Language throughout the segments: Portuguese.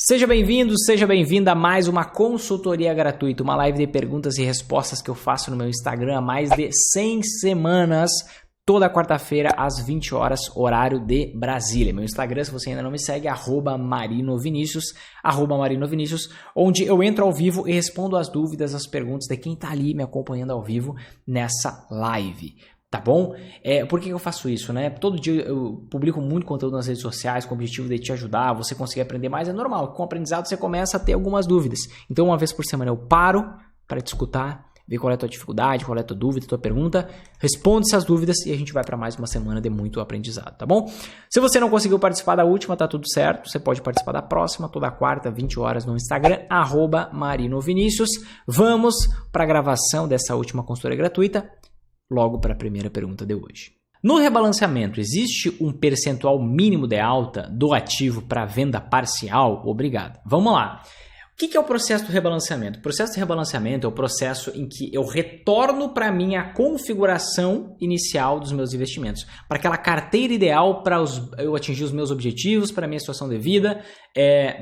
Seja bem-vindo, seja bem-vinda a mais uma consultoria gratuita, uma live de perguntas e respostas que eu faço no meu Instagram há mais de 100 semanas, toda quarta-feira às 20 horas, horário de Brasília. Meu Instagram, se você ainda não me segue, @marinovinicius, @marinovinicius, onde eu entro ao vivo e respondo as dúvidas, as perguntas de quem está ali me acompanhando ao vivo nessa live. Tá bom? Por que eu faço isso, né? Todo dia eu publico muito conteúdo nas redes sociais com o objetivo de te ajudar, você conseguir aprender mais. É normal, com o aprendizado você começa a ter algumas dúvidas. Então, uma vez por semana eu paro para te escutar, ver qual é a tua dificuldade, qual é a tua dúvida, a tua pergunta, responde essas dúvidas e a gente vai para mais uma semana de muito aprendizado, tá bom? Se você não conseguiu participar da última, tá tudo certo. Você pode participar da próxima, toda quarta, 20 horas no Instagram, @marinovinicius. Vamos para a gravação dessa última consultoria gratuita. Logo para a primeira pergunta de hoje. No rebalanceamento, existe um percentual mínimo de alta do ativo para venda parcial? Obrigado. Vamos lá. O que é o processo do rebalanceamento? O processo de rebalanceamento é o processo em que eu retorno para a minha configuração inicial dos meus investimentos, para aquela carteira ideal para eu atingir os meus objetivos, para a minha situação de vida,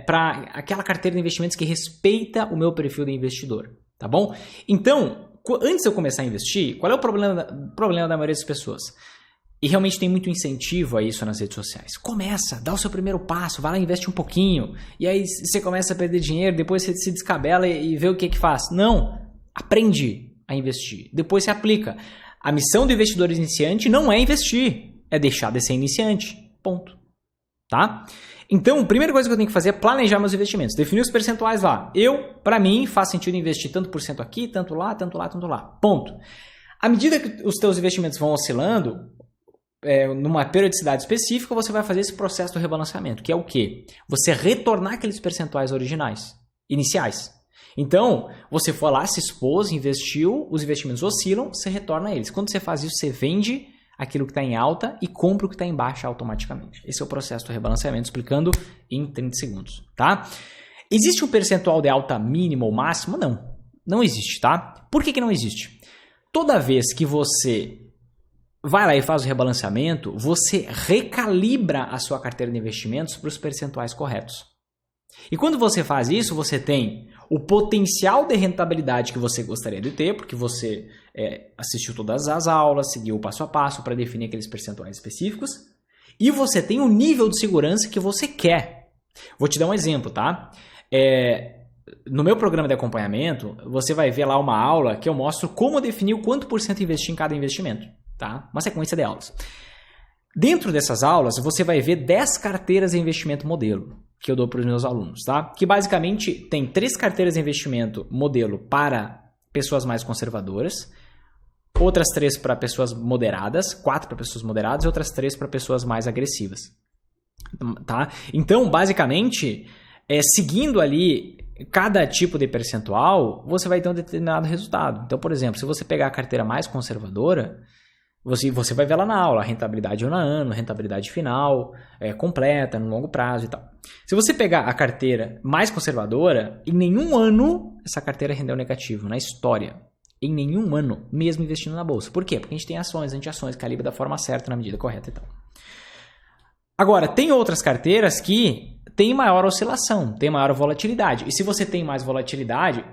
para aquela carteira de investimentos que respeita o meu perfil de investidor, tá bom? Então, antes de eu começar a investir, qual é o problema da maioria das pessoas? E realmente tem muito incentivo a isso nas redes sociais. Começa, dá o seu primeiro passo, vai lá e investe um pouquinho. E aí você começa a perder dinheiro, depois você se descabela e vê o que faz. Não, aprende a investir. Depois você aplica. A missão do investidor iniciante não é investir, é deixar de ser iniciante. Ponto. Tá? Então, a primeira coisa que eu tenho que fazer é planejar meus investimentos, definir os percentuais lá. Para mim, faz sentido investir tanto por cento aqui, tanto lá, tanto lá, tanto lá. Ponto. À medida que os teus investimentos vão oscilando, numa periodicidade específica, você vai fazer esse processo do rebalanceamento, que é o quê? Você retornar aqueles percentuais originais, iniciais. Então, você foi lá, se expôs, investiu, os investimentos oscilam, você retorna a eles. Quando você faz isso, você vende aquilo que está em alta e compra o que está em baixa automaticamente. Esse é o processo do rebalanceamento, explicando em 30 segundos, tá? Existe um percentual de alta mínimo ou máximo? Não, não existe, tá? Por que não existe? Toda vez que você vai lá e faz o rebalanceamento, você recalibra a sua carteira de investimentos para os percentuais corretos. E quando você faz isso, você tem o potencial de rentabilidade que você gostaria de ter, porque você assistiu todas as aulas, seguiu o passo a passo para definir aqueles percentuais específicos, e você tem o nível de segurança que você quer. Vou te dar um exemplo, tá? No meu programa de acompanhamento, você vai ver lá uma aula que eu mostro como definir o quanto por cento investir em cada investimento, tá? Uma sequência de aulas. Dentro dessas aulas, você vai ver 10 carteiras de investimento modelo que eu dou para os meus alunos, tá? Que basicamente tem 3 carteiras de investimento modelo para pessoas mais conservadoras, outras 3 para pessoas moderadas, 4 para pessoas moderadas e outras 3 para pessoas mais agressivas, tá? Então, basicamente, seguindo ali cada tipo de percentual, você vai ter um determinado resultado. Então, por exemplo, se você pegar a carteira mais conservadora, você vai ver lá na aula a rentabilidade ano a ano, rentabilidade final, completa, no longo prazo e tal. Se você pegar a carteira mais conservadora, em nenhum ano essa carteira rendeu negativo, na história. Em nenhum ano, mesmo investindo na bolsa. Por quê? Porque a gente tem ações, anti-ações, calibra da forma certa, na medida correta e tal. Agora, tem outras carteiras que têm maior oscilação, têm maior volatilidade. E se você tem mais volatilidade,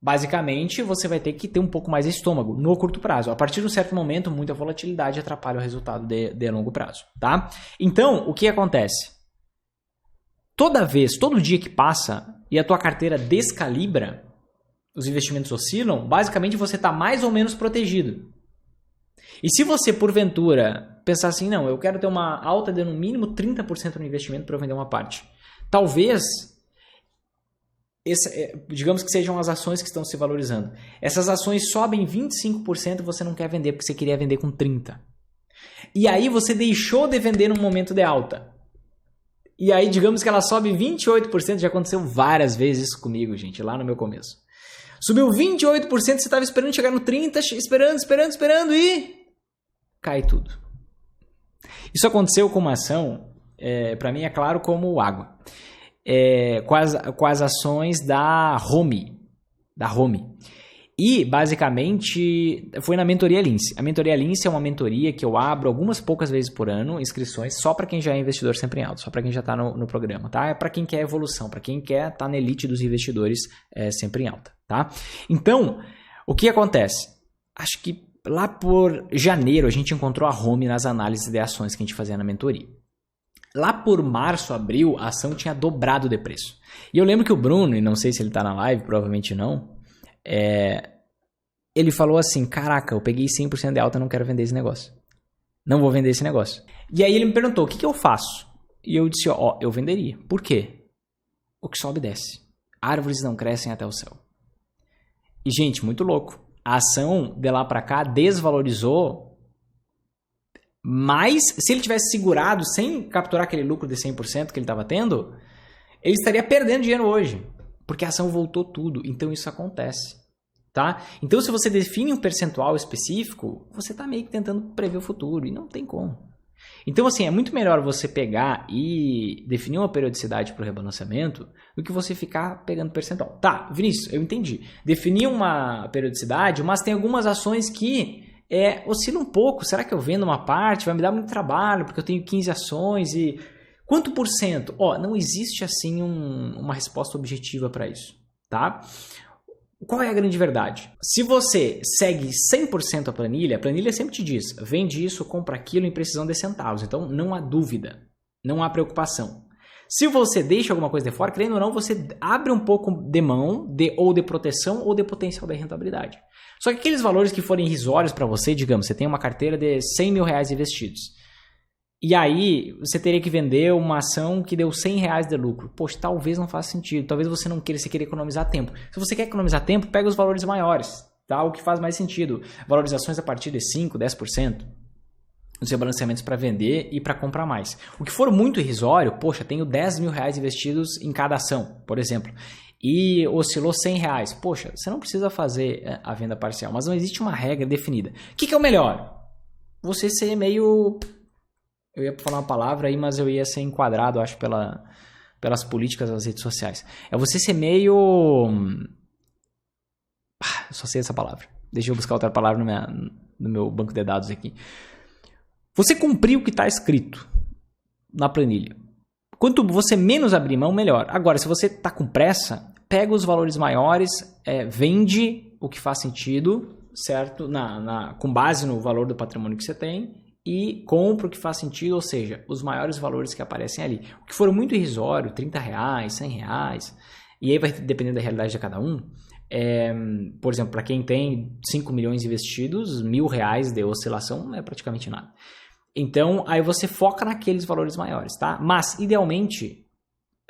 basicamente, você vai ter que ter um pouco mais de estômago no curto prazo. A partir de um certo momento, muita volatilidade atrapalha o resultado de longo prazo, tá? Então, o que acontece? Todo dia que passa e a tua carteira descalibra, os investimentos oscilam, basicamente você está mais ou menos protegido. E se você, porventura, pensar assim, não, eu quero ter uma alta de no mínimo 30% no investimento para eu vender uma parte. Talvez, digamos que sejam as ações que estão se valorizando. Essas ações sobem 25% e você não quer vender porque você queria vender com 30%. E aí você deixou de vender num momento de alta. E aí digamos que ela sobe 28%, já aconteceu várias vezes isso comigo, gente, lá no meu começo. Subiu 28%, você estava esperando chegar no 30%, esperando e cai tudo. Isso aconteceu com uma ação, para mim é claro como água. Com as ações da Home. E, basicamente, foi na Mentoria Lince. A Mentoria Lince é uma mentoria que eu abro algumas poucas vezes por ano, inscrições, só para quem já é investidor sempre em alta, só para quem já está no programa, tá? É para quem quer evolução, para quem quer estar na elite dos investidores sempre em alta, tá? Então, o que acontece? Acho que lá por janeiro a gente encontrou a home nas análises de ações que a gente fazia na mentoria. Lá por março, abril, a ação tinha dobrado de preço. E eu lembro que o Bruno, e não sei se ele está na live, provavelmente não, ele falou assim, caraca, eu peguei 100% de alta, não quero vender esse negócio. Não vou vender esse negócio. E aí ele me perguntou, o que eu faço? E eu disse, eu venderia. Por quê? O que sobe desce. Árvores não crescem até o céu. E, gente, muito louco. A ação de lá pra cá desvalorizou, mas se ele tivesse segurado sem capturar aquele lucro de 100% que ele estava tendo, ele estaria perdendo dinheiro hoje. Porque a ação voltou tudo, então isso acontece, tá? Então se você define um percentual específico, você está meio que tentando prever o futuro e não tem como. Então assim, é muito melhor você pegar e definir uma periodicidade para o rebalanceamento do que você ficar pegando percentual. Tá, Vinícius, eu entendi. Definir uma periodicidade, mas tem algumas ações que oscilam um pouco. Será que eu vendo uma parte? Vai me dar muito trabalho porque eu tenho 15 ações e... Quanto por cento? Não existe assim uma resposta objetiva para isso, tá? Qual é a grande verdade? Se você segue 100% a planilha sempre te diz, vende isso, compra aquilo em precisão de centavos. Então não há dúvida, não há preocupação. Se você deixa alguma coisa de fora, querendo ou não, você abre um pouco de mão ou de proteção ou de potencial de rentabilidade. Só que aqueles valores que forem irrisórios para você, digamos, você tem uma carteira de 100 mil reais investidos. E aí, você teria que vender uma ação que deu 100 reais de lucro. Poxa, talvez não faça sentido. Talvez você não queira, você queira economizar tempo. Se você quer economizar tempo, pega os valores maiores, tá? O que faz mais sentido. Valorizações a partir de 5%, 10%. Os rebalanceamentos para vender e para comprar mais. O que for muito irrisório, poxa, tenho 10 mil reais investidos em cada ação, por exemplo. E oscilou 100 reais. Poxa, você não precisa fazer a venda parcial. Mas não existe uma regra definida. O que é o melhor? Você ser meio... Eu ia falar uma palavra aí, mas eu ia ser enquadrado, acho, pelas políticas das redes sociais. É você ser meio... Eu só sei essa palavra. Deixa eu buscar outra palavra no meu banco de dados aqui. Você cumprir o que está escrito na planilha. Quanto você menos abrir mão, melhor. Agora, se você está com pressa, pega os valores maiores, vende o que faz sentido, certo? Com base no valor do patrimônio que você tem, e compra o que faz sentido, ou seja, os maiores valores que aparecem ali. O que for muito irrisório, 30 reais, 100 reais, e aí vai depender da realidade de cada um. Por exemplo, para quem tem 5 milhões investidos, 1.000 reais de oscilação não é praticamente nada. Então, aí você foca naqueles valores maiores, tá? Mas, idealmente,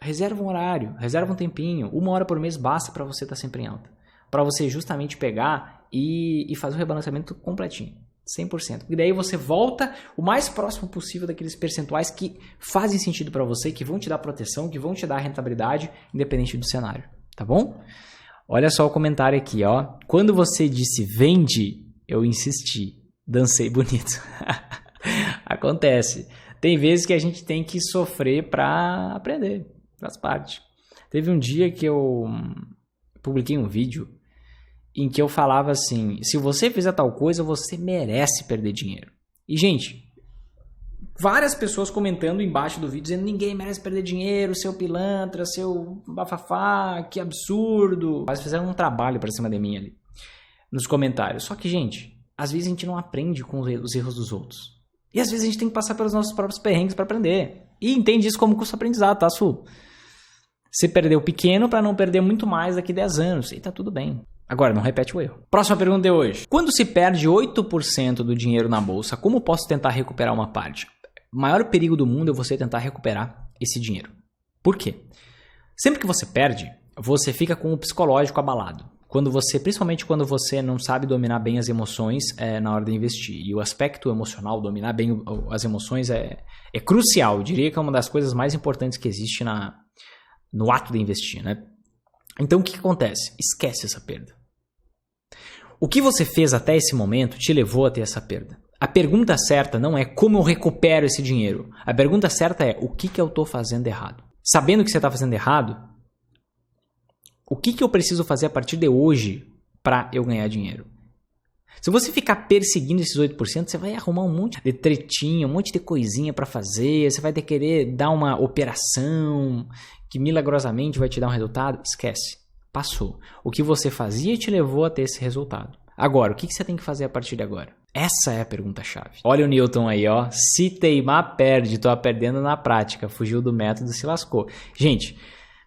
reserva um horário, reserva um tempinho, 1 hora por mês basta para você estar sempre em alta. Para você justamente pegar e fazer o rebalanceamento completinho. 100%. E daí você volta o mais próximo possível daqueles percentuais que fazem sentido para você, que vão te dar proteção, que vão te dar rentabilidade, independente do cenário. Tá bom? Olha só o comentário aqui, ó. Quando você disse vende, eu insisti. Dancei bonito. Acontece. Tem vezes que a gente tem que sofrer para aprender. Faz parte. Teve um dia que eu publiquei um vídeo em que eu falava assim, se você fizer tal coisa, você merece perder dinheiro. E, gente, várias pessoas comentando embaixo do vídeo, dizendo, ninguém merece perder dinheiro, seu pilantra, seu bafafá, que absurdo. Mas fizeram um trabalho pra cima de mim ali, nos comentários. Só que, gente, às vezes a gente não aprende com os erros dos outros. E às vezes a gente tem que passar pelos nossos próprios perrengues para aprender. E entende isso como curso aprendizado, tá, Su? Você perdeu pequeno para não perder muito mais daqui a 10 anos. E tá tudo bem. Agora, não repete o erro. Próxima pergunta de hoje. Quando se perde 8% do dinheiro na bolsa, como posso tentar recuperar uma parte? O maior perigo do mundo é você tentar recuperar esse dinheiro. Por quê? Sempre que você perde, você fica com o psicológico abalado. Principalmente quando você não sabe dominar bem as emoções na hora de investir. E o aspecto emocional, dominar bem as emoções é crucial. Eu diria que é uma das coisas mais importantes que existe no ato de investir, né? Então o que acontece? Esquece essa perda. O que você fez até esse momento te levou a ter essa perda. A pergunta certa não é como eu recupero esse dinheiro. A pergunta certa é o que eu estou fazendo errado. Sabendo que você está fazendo errado, o que eu preciso fazer a partir de hoje para eu ganhar dinheiro. Se você ficar perseguindo esses 8%, você vai arrumar um monte de tretinha, um monte de coisinha para fazer, você vai ter que querer dar uma operação que milagrosamente vai te dar um resultado. Esquece, passou. O que você fazia te levou a ter esse resultado. Agora, o que você tem que fazer a partir de agora? Essa é a pergunta-chave. Olha o Newton aí, ó. Se teimar, perde. Tô perdendo na prática. Fugiu do método, se lascou. Gente,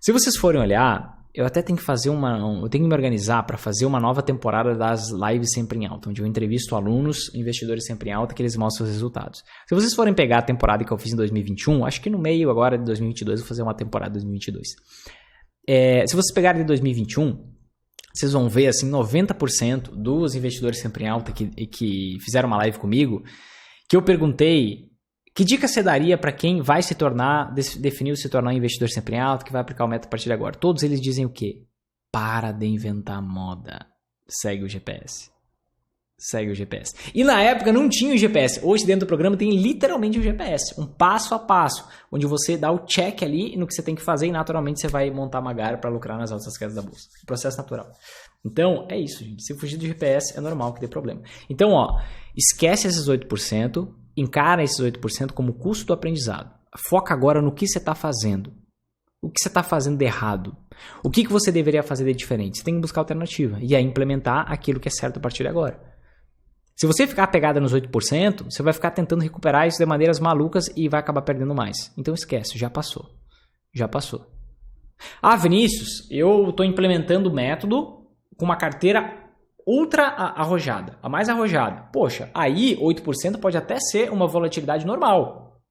se vocês forem olhar... Eu até tenho que fazer eu tenho que me organizar para fazer uma nova temporada das lives sempre em alta, onde eu entrevisto alunos, investidores sempre em alta, que eles mostram os resultados. Se vocês forem pegar a temporada que eu fiz em 2021, acho que no meio agora de 2022 eu vou fazer uma temporada de 2022. Se vocês pegarem de 2021, vocês vão ver assim 90% dos investidores sempre em alta que fizeram uma live comigo, que eu perguntei que dica você daria para quem vai se tornar, definiu se tornar um investidor sempre em alta, que vai aplicar o método a partir de agora? Todos eles dizem o quê? Para de inventar moda. Segue o GPS. Segue o GPS. E na época não tinha o GPS. Hoje dentro do programa tem literalmente o GPS. Um passo a passo. Onde você dá o check ali no que você tem que fazer e naturalmente você vai montar uma gara para lucrar nas altas quedas da bolsa. Processo natural. Então é isso, gente. Se fugir do GPS é normal que dê problema. Então, ó, esquece esses 8%. Encara esses 8% como custo do aprendizado. Foca agora no que você está fazendo. O que você está fazendo de errado. O que você deveria fazer de diferente. Você tem que buscar alternativa. E aí implementar aquilo que é certo a partir de agora. Se você ficar pegada nos 8%, você vai ficar tentando recuperar isso de maneiras malucas e vai acabar perdendo mais. Então esquece, já passou. Já passou. Ah, Vinícius, eu estou implementando o método com uma carteira ultra arrojada, a mais arrojada. Poxa, aí 8% pode até ser uma volatilidade normal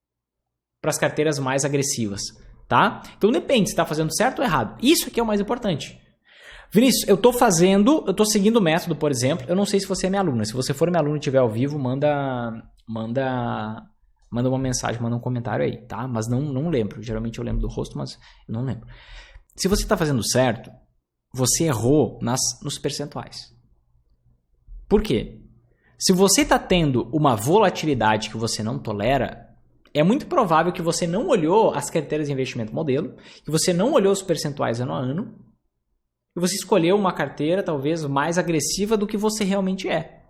para as carteiras mais agressivas, tá? Então depende se está fazendo certo ou errado. Isso aqui é o mais importante. Vinícius, eu estou seguindo o método, por exemplo. Eu não sei se você é minha aluna. Se você for minha aluna e estiver ao vivo, manda uma mensagem, manda um comentário aí, tá? Mas não lembro. Geralmente eu lembro do rosto, mas eu não lembro. Se você está fazendo certo, você errou nos percentuais. Por quê? Se você está tendo uma volatilidade que você não tolera, é muito provável que você não olhou as carteiras de investimento modelo, que você não olhou os percentuais ano a ano, e você escolheu uma carteira talvez mais agressiva do que você realmente é.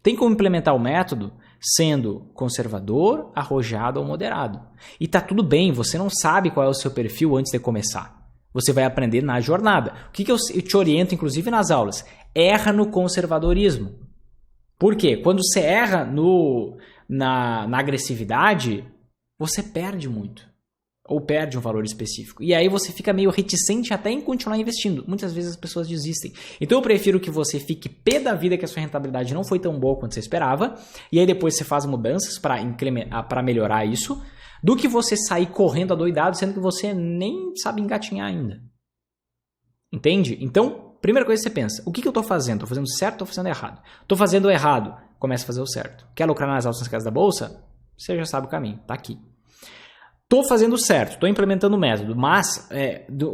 Tem como implementar o método sendo conservador, arrojado ou moderado. E tá tudo bem, você não sabe qual é o seu perfil antes de começar. Você vai aprender na jornada. O que eu te oriento, inclusive nas aulas? Erra no conservadorismo. Por quê? Quando você erra na agressividade, você perde muito. Ou perde um valor específico. E aí você fica meio reticente até em continuar investindo. Muitas vezes as pessoas desistem. Então eu prefiro que você fique pé da vida que a sua rentabilidade não foi tão boa quanto você esperava. E aí depois você faz mudanças para melhorar isso. Do que você sair correndo adoidado, sendo que você nem sabe engatinhar ainda. Entende? Então, primeira coisa que você pensa, o que eu estou fazendo? Estou fazendo certo ou estou fazendo errado? Estou fazendo errado, comece a fazer o certo. Quer lucrar nas altas casas da bolsa? Você já sabe o caminho, está aqui. Estou fazendo certo, estou implementando o método, mas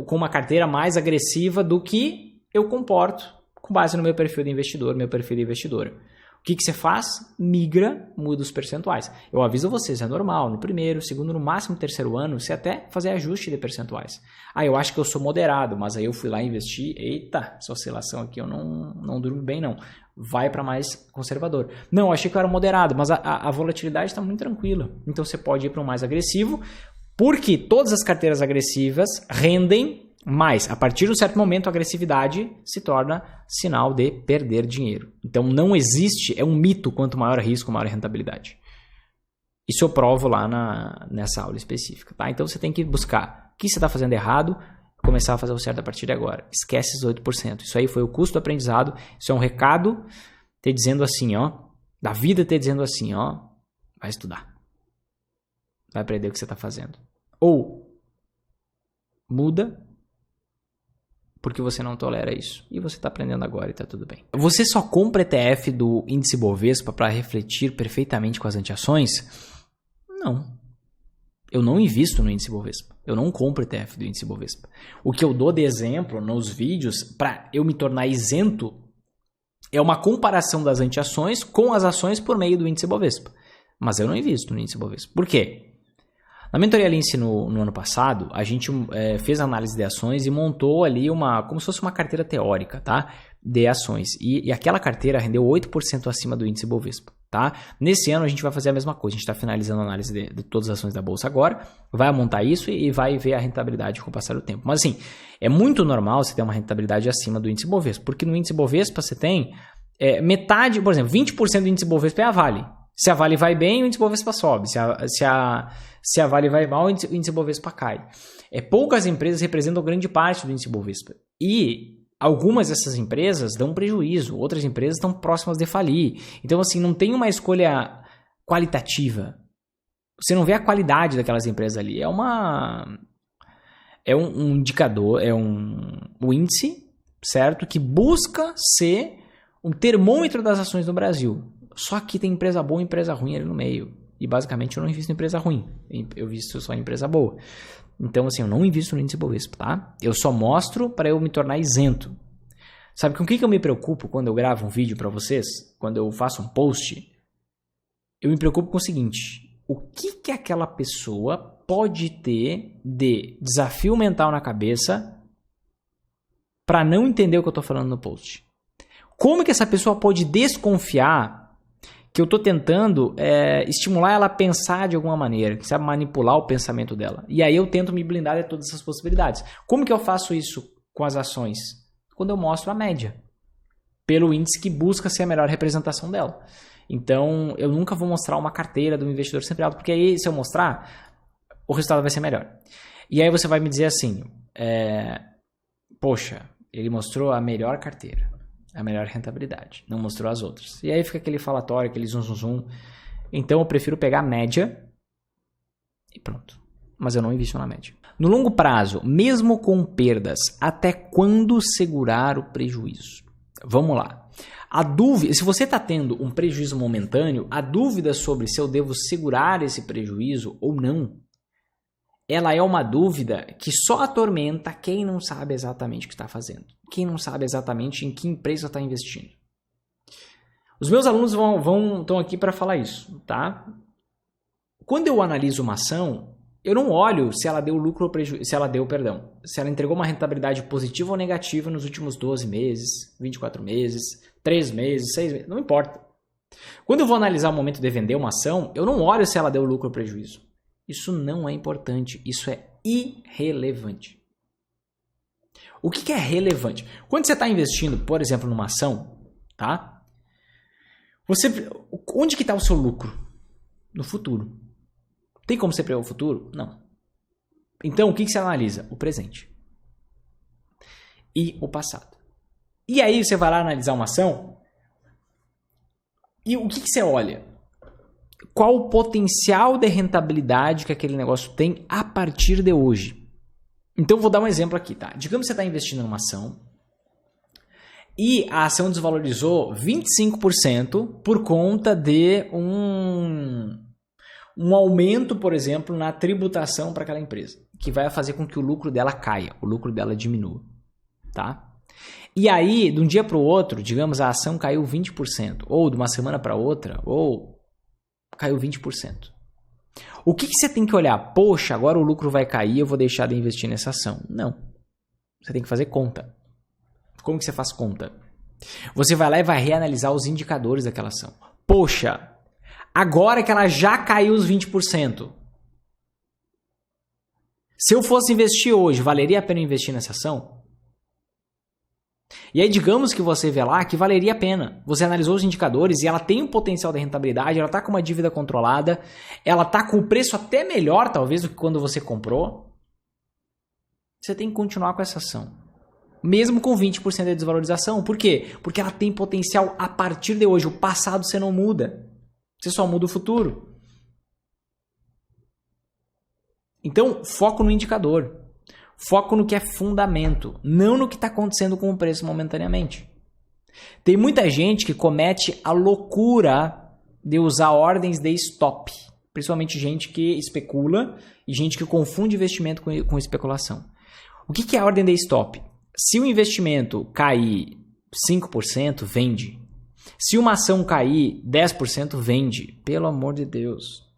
com uma carteira mais agressiva do que eu comporto com base no meu perfil de investidor, meu perfil de investidora. O que você faz? Migra, muda os percentuais. Eu aviso vocês, é normal, no primeiro, segundo, no máximo terceiro ano, você até fazer ajuste de percentuais. Ah, eu acho que eu sou moderado, mas aí eu fui lá investir, eita, essa oscilação aqui eu não durmo bem não. Vai para mais conservador. Não, eu achei que eu era moderado, mas a volatilidade está muito tranquila. Então você pode ir para um mais agressivo, porque todas as carteiras agressivas rendem mais. A partir de um certo momento, a agressividade se torna sinal de perder dinheiro. Então não existe, é um mito, quanto maior risco, maior rentabilidade. Isso eu provo lá nessa aula específica. Tá? Então você tem que buscar o que você está fazendo errado, começar a fazer o certo a partir de agora. Esquece esses 8%. Isso aí foi o custo do aprendizado. Isso é um recado te dizendo assim, ó, da vida te dizendo assim, ó, vai estudar. Vai aprender o que você está fazendo. Ou muda, porque você não tolera isso. E você está aprendendo agora e está tudo bem. Você só compra ETF do índice Bovespa para refletir perfeitamente com as antiações? Não. Eu não invisto no índice Bovespa. Eu não compro ETF do índice Bovespa. O que eu dou de exemplo nos vídeos para eu me tornar isento é uma comparação das antiações com as ações por meio do índice Bovespa. Mas eu não invisto no índice Bovespa. Por quê? Na mentoria Lince no ano passado, a gente fez análise de ações e montou ali como se fosse uma carteira teórica, tá? De ações. E aquela carteira rendeu 8% acima do índice Bovespa, tá? Nesse ano a gente vai fazer a mesma coisa. A gente está finalizando a análise de todas as ações da Bolsa agora, vai montar isso e vai ver a rentabilidade com o passar do tempo. Mas assim, é muito normal você ter uma rentabilidade acima do índice Bovespa, porque no índice Bovespa você tem metade, por exemplo, 20% do índice Bovespa é a Vale. Se a Vale vai bem, o índice Bovespa sobe. Se a Vale vai mal, o índice Bovespa cai. Poucas empresas representam grande parte do índice Bovespa. E algumas dessas empresas dão prejuízo, outras empresas estão próximas de falir. Então, assim, não tem uma escolha qualitativa. Você não vê a qualidade daquelas empresas ali. É um indicador, um índice, certo? Que busca ser um termômetro das ações no Brasil. Só que tem empresa boa e empresa ruim ali no meio. E basicamente eu não invisto em empresa ruim. Eu invisto só em empresa boa. Então, assim, eu não invisto no índice Bovespa, tá? Eu só mostro para eu me tornar isento. Sabe com o que eu me preocupo quando eu gravo um vídeo para vocês? Quando eu faço um post? Eu me preocupo com o seguinte. O que aquela pessoa pode ter de desafio mental na cabeça para não entender o que eu estou falando no post? Como que essa pessoa pode desconfiar que eu estou tentando estimular ela a pensar de alguma maneira, sabe, manipular o pensamento dela? E aí eu tento me blindar de todas essas possibilidades. Como que eu faço isso com as ações? Quando eu mostro a média, pelo índice que busca ser a melhor representação dela. Então, eu nunca vou mostrar uma carteira do investidor sempre alto, porque aí, se eu mostrar, o resultado vai ser melhor. E aí você vai me dizer assim, poxa, ele mostrou a melhor carteira, a melhor rentabilidade, não mostrou as outras. E aí fica aquele falatório, aquele zum. Então eu prefiro pegar a média e pronto. Mas eu não invisto na média. No longo prazo, mesmo com perdas, até quando segurar o prejuízo? Vamos lá. A dúvida, se você está tendo um prejuízo momentâneo, a dúvida sobre se eu devo segurar esse prejuízo ou não, ela é uma dúvida que só atormenta quem não sabe exatamente o que está fazendo. Quem não sabe exatamente em que empresa está investindo. Os meus alunos estão aqui para falar isso, tá? Quando eu analiso uma ação, eu não olho se ela deu lucro ou prejuízo, se ela entregou uma rentabilidade positiva ou negativa nos últimos 12 meses, 24 meses, 3 meses, 6 meses, não importa. Quando eu vou analisar o momento de vender uma ação, eu não olho se ela deu lucro ou prejuízo. Isso não é importante, isso é irrelevante. O que é relevante? Quando você está investindo, por exemplo, numa ação, tá? Onde que está o seu lucro? No futuro. Tem como você prever o futuro? Não. Então, o que você analisa? O presente. E o passado. E aí você vai lá analisar uma ação e o que você olha? Qual o potencial de rentabilidade que aquele negócio tem a partir de hoje? Então, vou dar um exemplo aqui, tá? Digamos que você está investindo numa ação e a ação desvalorizou 25% por conta de um aumento, por exemplo, na tributação para aquela empresa, que vai fazer com que o lucro dela caia, o lucro dela diminua, tá? E aí, de um dia para o outro, digamos, a ação caiu 20%, ou de uma semana para outra, ou caiu 20%. O que você tem que olhar? Poxa, agora o lucro vai cair, eu vou deixar de investir nessa ação. Não. Você tem que fazer conta. Como que você faz conta? Você vai lá e vai reanalisar os indicadores daquela ação. Poxa, agora que ela já caiu os 20%, se eu fosse investir hoje, valeria a pena investir nessa ação? E aí, digamos que você vê lá que valeria a pena. Você analisou os indicadores e ela tem um potencial de rentabilidade, ela está com uma dívida controlada, ela está com o preço até melhor, talvez, do que quando você comprou. Você tem que continuar com essa ação. Mesmo com 20% de desvalorização. Por quê? Porque ela tem potencial a partir de hoje. O passado você não muda. Você só muda o futuro. Então, foco no indicador. Foco no que é fundamento, não no que está acontecendo com o preço momentaneamente. Tem muita gente que comete a loucura de usar ordens de stop, principalmente gente que especula e gente que confunde investimento com especulação. O que é a ordem de stop? Se o investimento cair 5%, vende. Se uma ação cair 10%, vende. Pelo amor de Deus.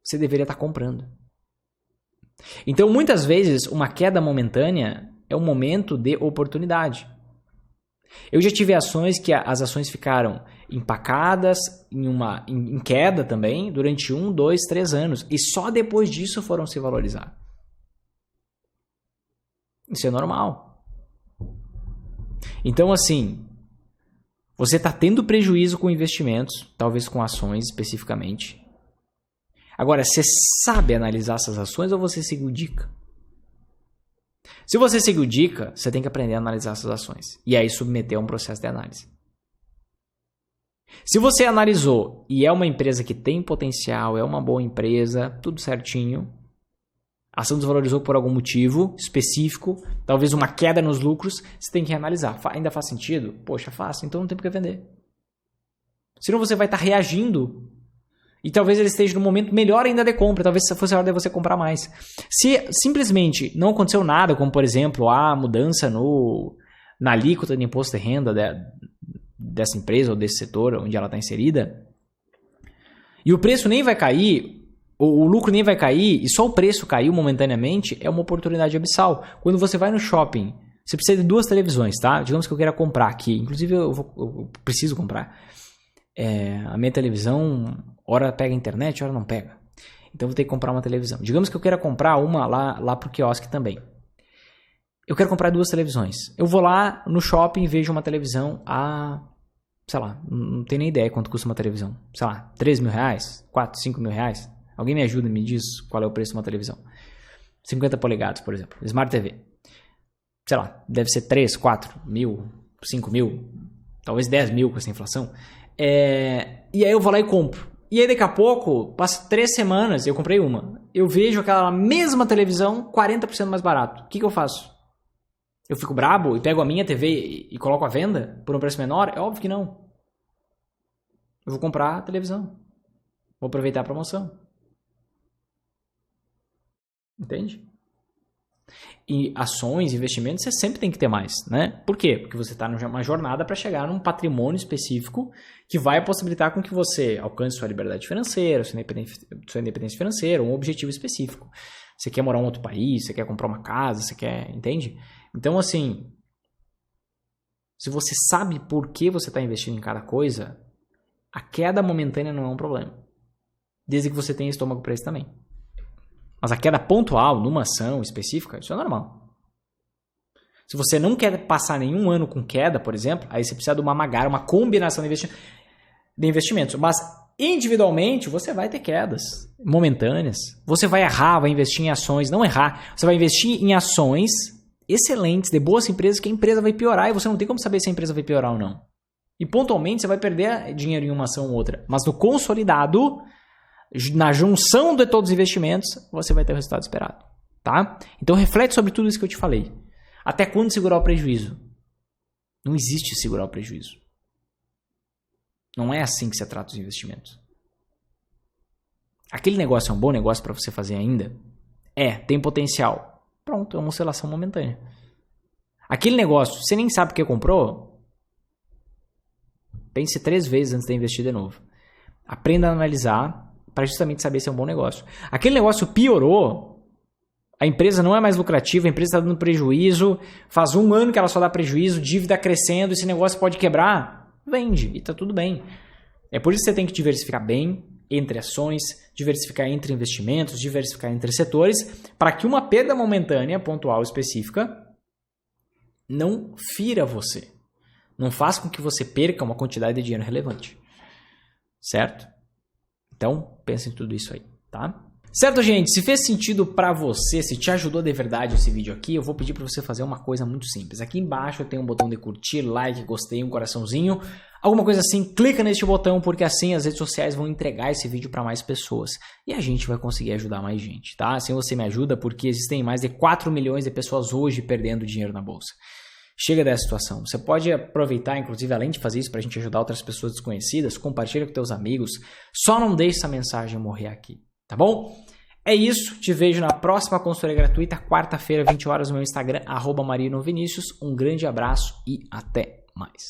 você deveria estar comprando. Então, muitas vezes, uma queda momentânea é um momento de oportunidade. Eu já tive ações que as ações ficaram empacadas, em queda também, durante 1, 2, 3 anos. E só depois disso foram se valorizar. Isso é normal. Então, assim, você está tendo prejuízo com investimentos, talvez com ações especificamente. Agora, você sabe analisar essas ações ou você seguiu dica? Se você seguiu dica, você tem que aprender a analisar essas ações. E aí submeter a um processo de análise. Se você analisou e é uma empresa que tem potencial, é uma boa empresa, tudo certinho, a ação desvalorizou por algum motivo específico, talvez uma queda nos lucros, você tem que analisar. Ainda faz sentido? Poxa, faz, então não tem por que vender. Senão você vai estar reagindo e talvez ele esteja no momento melhor ainda de compra, talvez fosse a hora de você comprar mais. Se simplesmente não aconteceu nada, como por exemplo a mudança na alíquota de imposto de renda dessa empresa ou desse setor onde ela está inserida, e o preço nem vai cair, o lucro nem vai cair, e só o preço caiu momentaneamente, é uma oportunidade abissal. Quando você vai no shopping, você precisa de 2 televisões, tá? Digamos que eu queira comprar aqui, inclusive eu preciso comprar. A minha televisão, hora pega a internet, hora não pega. Então vou ter que comprar uma televisão. Digamos que eu queira comprar uma lá pro quiosque também. Eu quero comprar 2 televisões. Eu vou lá no shopping e vejo uma televisão sei lá, não tenho nem ideia quanto custa uma televisão. Sei lá, 3 mil reais, 4, 5 mil reais. Alguém me ajuda e me diz qual é o preço de uma televisão. 50 polegadas, por exemplo. Smart TV. Sei lá, deve ser 3, 4 mil, 5 mil, talvez 10 mil com essa inflação. E aí eu vou lá e compro. E aí daqui a pouco, passa 3 semanas, eu comprei uma. Eu vejo aquela mesma televisão 40% mais barato. O que eu faço? Eu fico brabo e pego a minha TV e coloco à venda por um preço menor? É óbvio que não. Eu vou comprar a televisão. Vou aproveitar a promoção. Entende? E ações, investimentos, você sempre tem que ter mais, né? Por quê? Porque você está numa jornada para chegar num patrimônio específico que vai possibilitar com que você alcance sua liberdade financeira, sua independência financeira, um objetivo específico. Você quer morar em outro país, você quer comprar uma casa, você quer... Entende? Então, assim, se você sabe por que você está investindo em cada coisa, a queda momentânea não é um problema. Desde que você tenha estômago para isso também. Mas a queda pontual, numa ação específica, isso é normal. Se você não quer passar nenhum ano com queda, por exemplo, aí você precisa de uma combinação de investimentos. Mas individualmente você vai ter quedas momentâneas. Você vai errar, vai investir em ações, não errar. Você vai investir em ações excelentes, de boas empresas, que a empresa vai piorar e você não tem como saber se a empresa vai piorar ou não. E pontualmente você vai perder dinheiro em uma ação ou outra. Mas no consolidado, na junção de todos os investimentos, você vai ter o resultado esperado, tá? Então reflete sobre tudo isso que eu te falei. Até quando segurar o prejuízo? Não existe segurar o prejuízo. Não é assim que se trata os investimentos. Aquele negócio é um bom negócio para você fazer ainda? Tem potencial. Pronto, é uma oscilação momentânea. Aquele negócio, você nem sabe o que comprou? Pense 3 vezes antes de investir de novo. Aprenda a analisar para justamente saber se é um bom negócio. Aquele negócio piorou, a empresa não é mais lucrativa, a empresa está dando prejuízo, faz 1 ano que ela só dá prejuízo, dívida crescendo, esse negócio pode quebrar, vende e está tudo bem. É por isso que você tem que diversificar bem entre ações, diversificar entre investimentos, diversificar entre setores, para que uma perda momentânea, pontual, específica, não fira você. Não faça com que você perca uma quantidade de dinheiro relevante. Certo? Então, pense em tudo isso aí, tá? Certo, gente? Se fez sentido pra você, se te ajudou de verdade esse vídeo aqui, eu vou pedir pra você fazer uma coisa muito simples. Aqui embaixo tem um botão de curtir, like, gostei, um coraçãozinho, alguma coisa assim, clica neste botão, porque assim as redes sociais vão entregar esse vídeo pra mais pessoas. E a gente vai conseguir ajudar mais gente, tá? Assim você me ajuda, porque existem mais de 4 milhões de pessoas hoje perdendo dinheiro na bolsa. Chega dessa situação. Você pode aproveitar, inclusive, além de fazer isso para a gente ajudar outras pessoas desconhecidas, compartilha com teus amigos. Só não deixe essa mensagem morrer aqui, tá bom? É isso. Te vejo na próxima consultoria gratuita, quarta-feira, 20 horas, no meu Instagram, @marinovinicius. Um grande abraço e até mais.